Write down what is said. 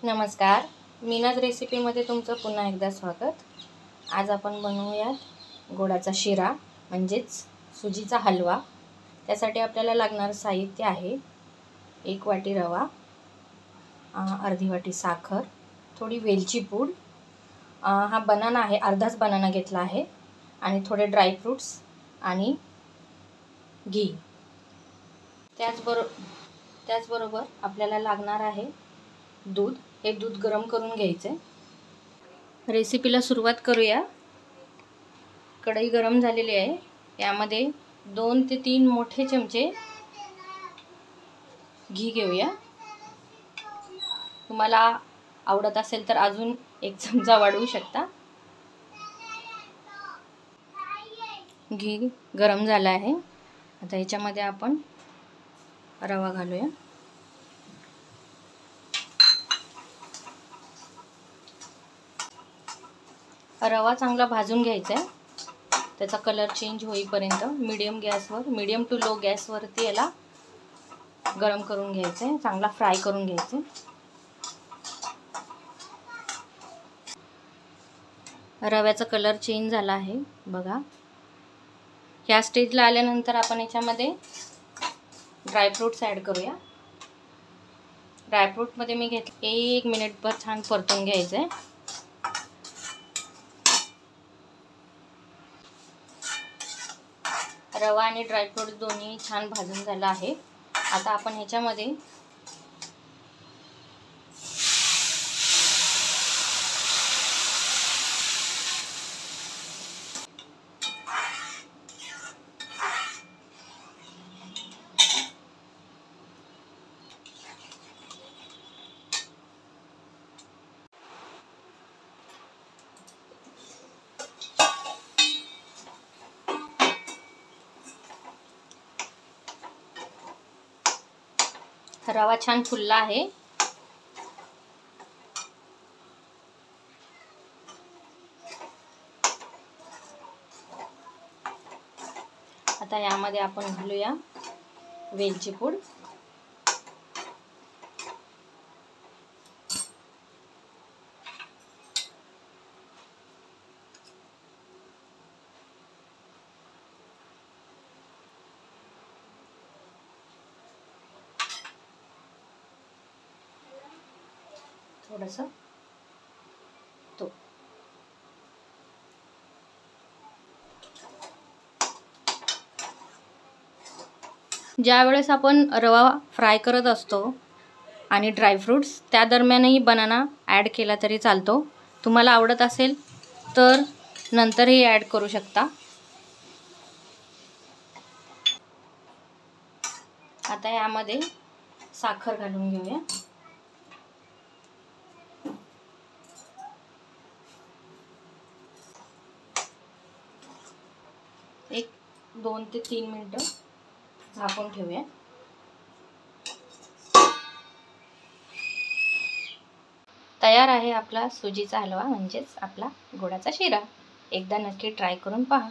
नमस्कार, मीनाज रेसिपीमध्ये तुमचं पुन्हा एकदा स्वागत। आज आपण बनवूयात गोडाचा शिरा म्हणजेच सुजीचा हलवा। त्यासाठी आपल्याला लागणारं साहित्य आहे 1 वाटी रवा, अर्धी वाटी साखर, थोडी वेलची पूड, हा बनाना आहे, अर्धाच बनाना घेतला आहे, आणि थोडे ड्राय फ्रूट्स आणि घी। त्याचबरोबर आपल्याला लागणार आहे दूध। हे दूध गरम करून घ्यायचे। रेसिपीला सुरुवात करूया। कढई गरम झालेली आहे, यामध्ये 2 ते 3 मोठे चमचे घी घेऊया। तुम्हाला आवडत असेल तर अजून 1 चमचा वाढवू शकता। घी गरम झाला आहे, आता याच्यामध्ये आपण रवा घालूया। रवा चांगला भाजून घ्यायचा आहे, त्याचा कलर चेंज होईपर्यंत मीडियम टू लो गॅसवरती याला गरम करून घ्यायचं आहे, चांगला फ्राय करून घ्यायचं आहे। रव्याचा कलर चेंज झाला आहे बघा। ह्या स्टेजला आल्यानंतर आपण याच्यामध्ये ड्रायफ्रूट्स ॲड करूया। ड्रायफ्रूटमध्ये मी घेतले 1 मिनिटभर छान परतून घ्यायचं आहे। रवा आणि ड्रायफ्रूट दोन्ही छान भाजून झाला आहे। आता आपण ह्याच्यामध्ये रवा छान फुलला आहे। आता यामध्ये आपण घालूया वेलची पूड, थोडंसं तूप। ज्यावेळेस आपण रवा फ्राय करत असतो आणि ड्रायफ्रूट्स त्या दरम्यानही बनाना ॲड केला तरी चालतो। तुम्हाला आवडत असेल तर नंतरही ॲड करू शकता। आता यामध्ये साखर घालून घेऊया। 2 ते 3 मिनिटं झाकून ठेवूया। तयार आहे आपला सुजीचा हलवा म्हणजेच आपला गोडाचा शिरा। एकदा नक्की ट्राय करून पहा।